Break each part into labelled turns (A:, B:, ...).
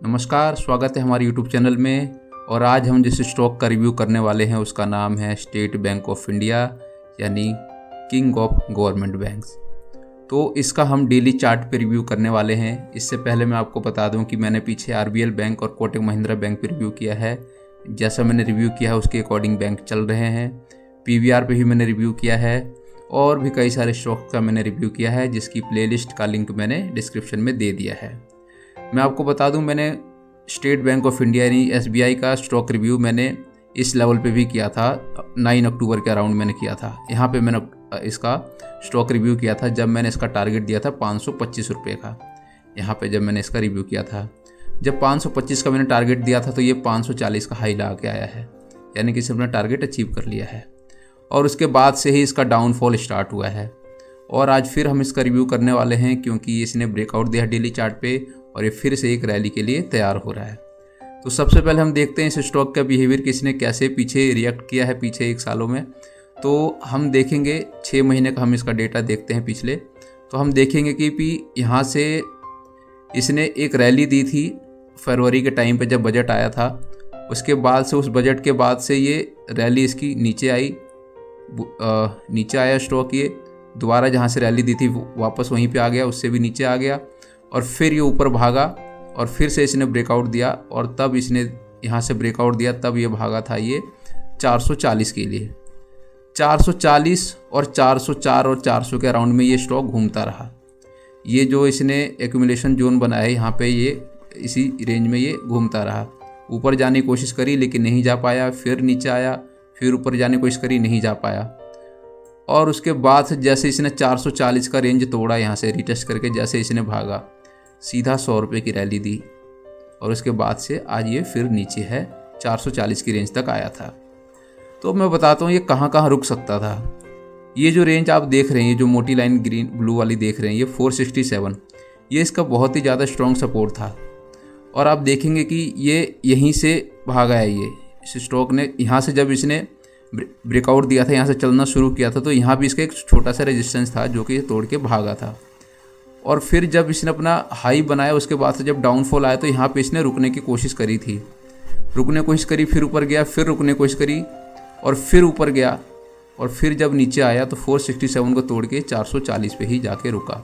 A: नमस्कार, स्वागत है हमारे यूट्यूब चैनल में। और आज हम जिस स्टॉक का रिव्यू करने वाले हैं उसका नाम है स्टेट बैंक ऑफ इंडिया, यानी किंग ऑफ गवर्नमेंट बैंक्स। तो इसका हम डेली चार्ट पे रिव्यू करने वाले हैं। इससे पहले मैं आपको बता दूं कि मैंने पीछे आरबीएल बैंक और कोटक महिंद्रा बैंक पे रिव्यू किया है। जैसा मैंने रिव्यू किया है उसके अकॉर्डिंग बैंक चल रहे हैं। पीवीआर पे भी मैंने रिव्यू किया है और भी कई सारे स्टॉक का मैंने रिव्यू किया है, जिसकी प्लेलिस्ट का लिंक मैंने डिस्क्रिप्शन में दे दिया है। मैं आपको बता दूं, मैंने स्टेट बैंक ऑफ इंडिया यानी एसबीआई का स्टॉक रिव्यू मैंने इस लेवल पे भी किया था। 9 अक्टूबर के अराउंड मैंने किया था। यहाँ पे मैंने इसका स्टॉक रिव्यू किया था जब मैंने इसका टारगेट दिया था 525 रुपये का। यहाँ पे जब मैंने इसका रिव्यू किया था, जब 525 का मैंने टारगेट दिया था तो ये 540 का हाई ला के आया है, यानी कि इसने अपना टारगेट अचीव कर लिया है। और उसके बाद से ही इसका डाउनफॉल स्टार्ट हुआ है। और आज फिर हम इसका रिव्यू करने वाले हैं क्योंकि इसने ब्रेकआउट दिया डेली चार्ट पे और ये फिर से एक रैली के लिए तैयार हो रहा है। तो सबसे पहले हम देखते हैं इस स्टॉक का बिहेवियर, किसने कैसे पीछे रिएक्ट किया है पिछले 1 सालों में। तो हम देखेंगे 6 महीने का हम इसका डेटा देखते हैं पिछले। तो हम देखेंगे कि यहाँ से इसने एक रैली दी थी फरवरी के टाइम पे जब बजट आया था। उसके बाद से उस बजट के बाद से ये रैली इसकी नीचे आई, नीचे आया स्टॉक। ये दोबारा जहाँ से रैली दी थी वापस वहीं पे आ गया, उससे भी नीचे आ गया और फिर ये ऊपर भागा और फिर से इसने ब्रेकआउट दिया। और तब इसने यहाँ से ब्रेकआउट दिया, तब ये भागा था ये 440 के लिए। 440 और 404 और 400 के अराउंड में ये स्टॉक घूमता रहा। ये जो इसने एक्यूमुलेशन जोन बनाया है यहाँ पे, ये इसी रेंज में ये घूमता रहा। ऊपर जाने की कोशिश करी लेकिन नहीं जा पाया, फिर नीचे आया, फिर ऊपर जाने की कोशिश करी, नहीं जा पाया। और उसके बाद से जैसे इसने 440 का रेंज तोड़ा, यहाँ से रिटेस्ट करके जैसे इसने भागा, सीधा 100 रुपये की रैली दी और उसके बाद से आज ये फिर नीचे है, 440 की रेंज तक आया था। तो मैं बताता हूँ ये कहाँ कहाँ रुक सकता था। ये जो रेंज आप देख रहे हैं, ये जो मोटी लाइन ग्रीन ब्लू वाली देख रहे हैं, ये 467, ये इसका बहुत ही ज़्यादा स्ट्रॉन्ग सपोर्ट था। और आप देखेंगे कि ये यहीं से भागा है। ये इस स्टॉक ने यहाँ से जब इसने ब्रेकआउट दिया था, यहाँ से चलना शुरू किया था, तो यहाँ भी इसका एक छोटा सा रेजिस्टेंस था जो कि ये तोड़ के भागा था। और फिर जब इसने अपना हाई बनाया, उसके बाद से जब डाउनफॉल आया तो यहाँ पे इसने रुकने की कोशिश करी थी, रुकने की कोशिश करी, फिर ऊपर गया, फिर रुकने की कोशिश करी और फिर ऊपर गया। और फिर जब नीचे आया तो 467 को तोड़ के 440 पे ही जाके रुका,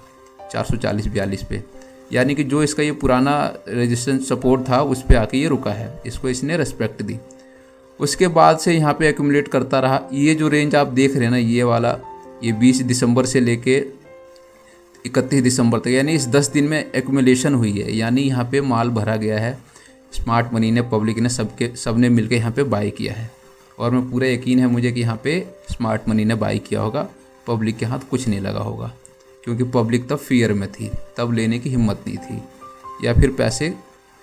A: 440-42 पे। यानी कि जो इसका ये पुराना रेजिस्टेंस सपोर्ट था उस पर आके ये रुका है, इसको इसने रेस्पेक्ट दी। उसके बाद से यहाँ पे एक्यूमुलेट करता रहा। ये जो रेंज आप देख रहे हैं ना, ये वाला, ये 20 दिसंबर से लेके 31 दिसंबर तक, यानी इस 10 दिन में एक्यूमुलेशन हुई है। यानी यहाँ पे माल भरा गया है। स्मार्ट मनी ने, पब्लिक ने, सबने मिलकर यहाँ पे बाई किया है। और मैं पूरा यकीन है मुझे कि यहाँ पे स्मार्ट मनी ने बाई किया होगा, पब्लिक के हाथ कुछ नहीं लगा होगा, क्योंकि पब्लिक तब फियर में थी, तब लेने की हिम्मत नहीं थी, या फिर पैसे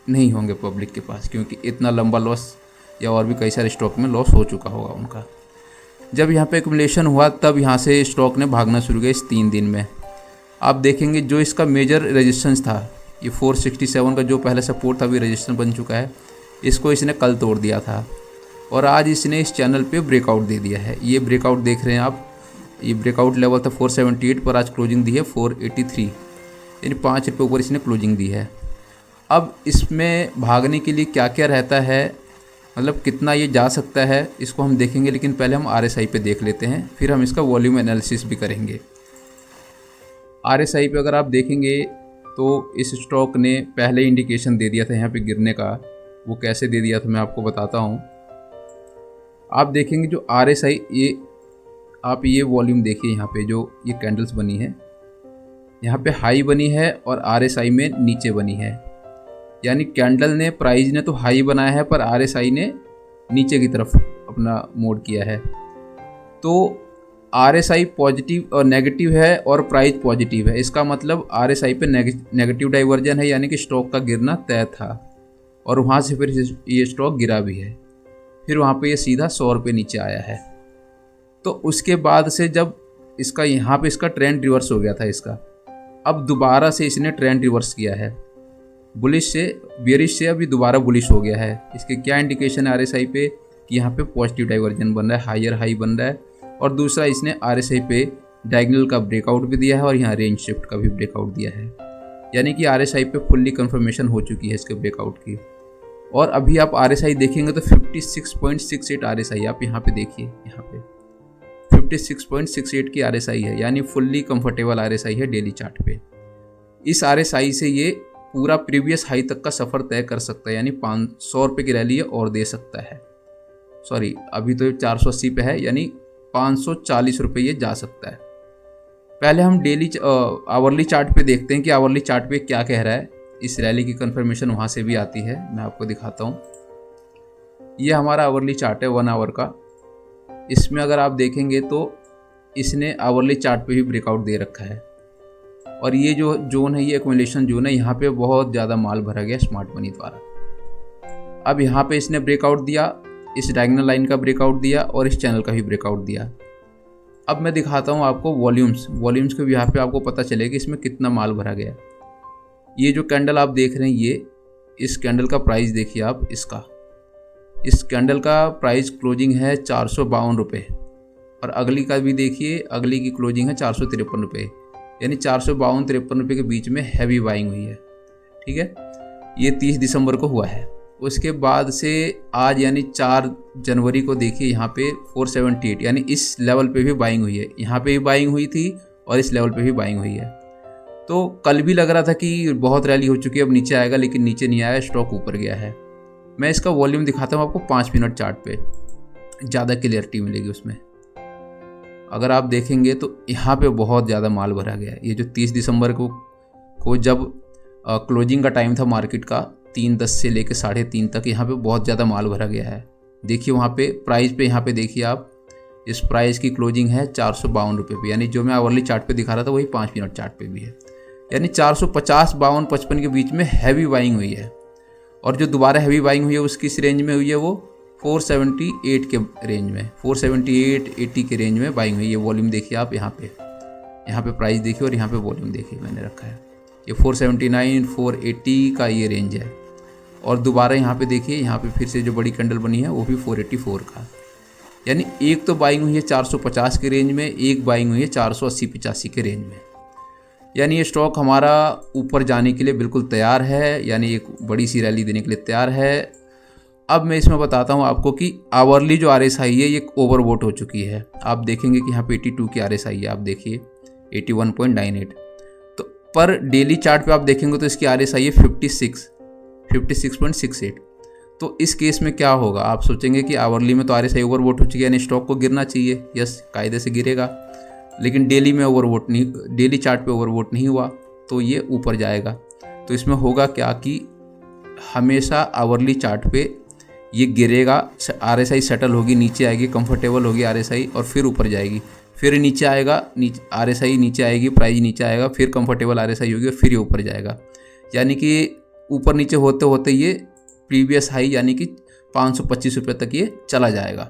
A: नहीं होंगे पब्लिक के पास, क्योंकि इतना लंबा लॉस या और भी कई सारे स्टॉक में लॉस हो चुका होगा उनका। जब यहाँ पे एक्यूमुलेशन हुआ तब यहाँ से स्टॉक ने भागना शुरू किया। इस 3 दिन में आप देखेंगे जो इसका मेजर रेजिस्टेंस था, ये 467 का जो पहले सपोर्ट था अभी रेजिस्टेंस बन चुका है, इसको इसने कल तोड़ दिया था और आज इसने इस चैनल पे ब्रेकआउट दे दिया है। ये ब्रेकआउट देख रहे हैं आप, ये ब्रेकआउट लेवल था 478 पर, आज क्लोजिंग दी है 483, यानी 5 रुपये ऊपर इसने क्लोजिंग दी है। अब इसमें भागने के लिए क्या क्या रहता है, मतलब कितना ये जा सकता है, इसको हम देखेंगे। लेकिन पहले हम RSI पे देख लेते हैं, फिर हम इसका वॉल्यूम एनालिसिस भी करेंगे। RSI पे अगर आप देखेंगे तो इस स्टॉक ने पहले इंडिकेशन दे दिया था यहाँ पे गिरने का। वो कैसे दे दिया था मैं आपको बताता हूँ। आप देखेंगे जो RSI, ये आप ये वॉल्यूम देखिए, यहाँ पे जो ये कैंडल्स बनी है, यहाँ पे हाई बनी है और RSI में नीचे बनी है। यानी कैंडल ने, प्राइस ने तो हाई बनाया है पर RSI ने नीचे की तरफ अपना मोड किया है। तो RSI पॉजिटिव और नेगेटिव है और प्राइस पॉजिटिव है, इसका मतलब RSI पे नेगेटिव डाइवर्जन है, यानी कि स्टॉक का गिरना तय था और वहाँ से फिर ये स्टॉक गिरा भी है। फिर वहाँ पे ये सीधा 100 रुपये नीचे आया है। तो उसके बाद से जब इसका यहाँ पे इसका ट्रेंड रिवर्स हो गया था इसका, अब दोबारा से इसने ट्रेंड रिवर्स किया है, बुलिश से बेरिश से अभी दोबारा बुलिश हो गया है। इसके क्या इंडिकेशन है RSI पे कि यहाँ पे पॉजिटिव डाइवर्जन बन रहा है, हायर हाई बन रहा है। और दूसरा, इसने RSI पे डायगोनल का ब्रेकआउट भी दिया है और यहाँ रेंज शिफ्ट का भी ब्रेकआउट दिया है। यानी कि RSI पे फुल्ली कंफर्मेशन हो चुकी है इसके ब्रेकआउट की। और अभी आप RSI देखेंगे तो 56.68 RSI आप यहाँ पे देखिए, यहाँ पे 56.68 की RSI है, यानी फुल्ली कंफर्टेबल RSI है डेली चार्ट पे। इस RSI से ये पूरा प्रीवियस हाई तक का सफ़र तय कर सकता है, यानी 500 रुपये की रैली और दे सकता है। सॉरी, अभी तो 480 पे है, यानी 540 रुपये ये जा सकता है। पहले हम डेली आवरली चार्ट पे देखते हैं कि आवरली चार्ट पे क्या कह रहा है। इस रैली की कंफर्मेशन वहाँ से भी आती है, मैं आपको दिखाता हूँ। ये हमारा आवरली चार्ट है 1 आवर का। इसमें अगर आप देखेंगे तो इसने आवरली चार्ट पे भी ब्रेकआउट दे रखा है, और ये जो जोन है ये एक्युमुलेशन जोन है, यहाँ पे बहुत ज़्यादा माल भरा गया स्मार्ट मनी द्वारा। अब यहाँ पे इसने ब्रेकआउट दिया, इस डायगोनल लाइन का ब्रेकआउट दिया और इस चैनल का भी ब्रेकआउट दिया। अब मैं दिखाता हूँ आपको वॉल्यूम्स को भी, यहाँ पे आपको पता चलेगा इसमें कितना माल भरा गया। ये जो कैंडल आप देख रहे हैं, ये इस कैंडल का प्राइस देखिए आप, इस कैंडल का प्राइस क्लोजिंग है 452 रुपये, और अगली का भी देखिए, अगली की क्लोजिंग है 453 रुपये, यानी 452-53 रुपये के बीच में हैवी बाइंग हुई है। ठीक है, ये 30 दिसंबर को हुआ है। उसके बाद से आज यानी 4 जनवरी को देखिए, यहाँ पे 478, यानी इस लेवल पे भी बाइंग हुई है, यहाँ पे भी बाइंग हुई थी और इस लेवल पे भी बाइंग हुई है। तो कल भी लग रहा था कि बहुत रैली हो चुकी है, अब नीचे आएगा, लेकिन नीचे नहीं आया, स्टॉक ऊपर गया है। मैं इसका वॉल्यूम दिखाता हूँ आपको 5 मिनट चार्ट पे, ज़्यादा क्लियरिटी मिलेगी उसमें। अगर आप देखेंगे तो यहाँ पे बहुत ज़्यादा माल भरा गया है। ये जो 30 दिसंबर को जब क्लोजिंग का टाइम था मार्केट का, 3:10 से लेकर 3:30 तक, यहाँ पे बहुत ज़्यादा माल भरा गया है। देखिए वहाँ पे प्राइस पे, यहाँ पे देखिए आप, इस प्राइस की क्लोजिंग है 452 रुपये पे, यानी जो मैं आवरली चार्ट पे दिखा रहा था वही 5 मिनट चार्ट पे भी है, यानी 450, 52, 55 के बीच में हैवी बाइंग हुई है। और जो दोबारा हैवी बाइंग हुई है उसकी इस रेंज में हुई है, वो 478 के रेंज में, 478-80 के रेंज में बाइंग हुई है। वॉल्यूम देखिए आप, यहाँ पे प्राइस देखिए और यहाँ पे वॉल्यूम देखिए मैंने रखा है, ये 479, 480 का ये रेंज है। और दोबारा यहाँ पे देखिए, यहाँ पे फिर से जो बड़ी कैंडल बनी है वो भी 484 का, यानी एक तो बाइंग हुई है 450 के रेंज में, एक बाइंग हुई है 480-85 के रेंज में। यानी ये स्टॉक हमारा ऊपर जाने के लिए बिल्कुल तैयार है, यानी एक बड़ी सी रैली देने के लिए तैयार है। अब मैं इसमें बताता हूँ आपको कि आवरली जो RSI है ये ओवरवोट हो चुकी है। आप देखेंगे कि यहाँ पे 82 की RSI है, आप देखिए 81.98। तो पर डेली चार्ट पे आप देखेंगे तो इसकी RSI है 56.68। तो इस केस में क्या होगा, आप सोचेंगे कि आवरली में तो RSI ओवरवोट हो चुकी है, यानी स्टॉक को गिरना चाहिए। यस, कायदे से गिरेगा, लेकिन डेली में ओवरवोट नहीं, डेली चार्ट पे ओवरवोट नहीं हुआ, तो ये ऊपर जाएगा। तो इसमें होगा क्या कि हमेशा आवरली चार्ट पे ये गिरेगा, RSI सेटल होगी, नीचे आएगी, कंफर्टेबल होगी RSI, और फिर ऊपर जाएगी, फिर नीचे आएगा, RSI नीचे आएगी, प्राइस नीचे आएगा, फिर कंफर्टेबल RSI होगी और फिर ये ऊपर जाएगा। यानी कि ऊपर नीचे होते होते ये प्रीवियस हाई यानी कि 525 रुपये तक ये चला जाएगा।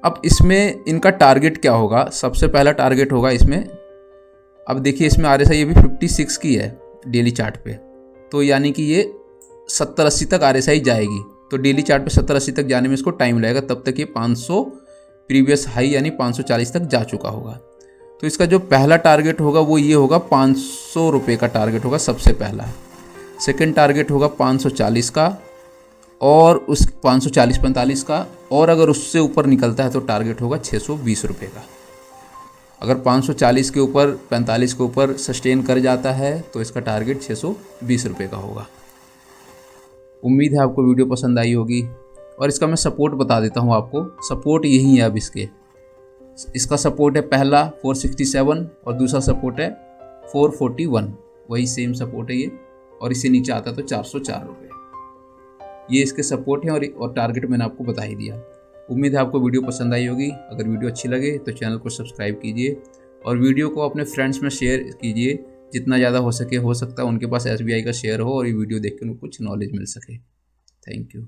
A: अब इसमें इनका टारगेट क्या होगा, सबसे पहला टारगेट होगा इसमें, अब देखिए इसमें RSI ये भी 56 की है डेली चार्ट पे, तो यानी कि ये 70-80 तक RSI जाएगी। तो डेली चार्ट पे 70-80 तक जाने में इसको टाइम लगेगा, तब तक ये 500 प्रीवियस हाई यानी 540 तक जा चुका होगा। तो इसका जो पहला टारगेट होगा वो ये होगा, 500 रुपये का टारगेट होगा सबसे पहला। सेकंड टारगेट होगा 540 का, और उस 540-45 का, और अगर उससे ऊपर निकलता है तो टारगेट होगा 620 रुपये का। अगर 540 के ऊपर, 45 के ऊपर सस्टेन कर जाता है तो इसका टारगेट 620 रुपये का होगा। उम्मीद है आपको वीडियो पसंद आई होगी। और इसका मैं सपोर्ट बता देता हूँ आपको, सपोर्ट यही है। अब इसका सपोर्ट है पहला 467 और दूसरा सपोर्ट है 441, वही सेम सपोर्ट है ये, और इससे नीचे आता तो 404 रुपये। ये इसके सपोर्ट हैं और टारगेट मैंने आपको बता ही दिया। उम्मीद है आपको वीडियो पसंद आई होगी। अगर वीडियो अच्छी लगे तो चैनल को सब्सक्राइब कीजिए और वीडियो को अपने फ्रेंड्स में शेयर कीजिए, जितना ज़्यादा हो सकता है उनके पास SBI का शेयर हो और ये वीडियो देख के उनको कुछ नॉलेज मिल सके। Thank you.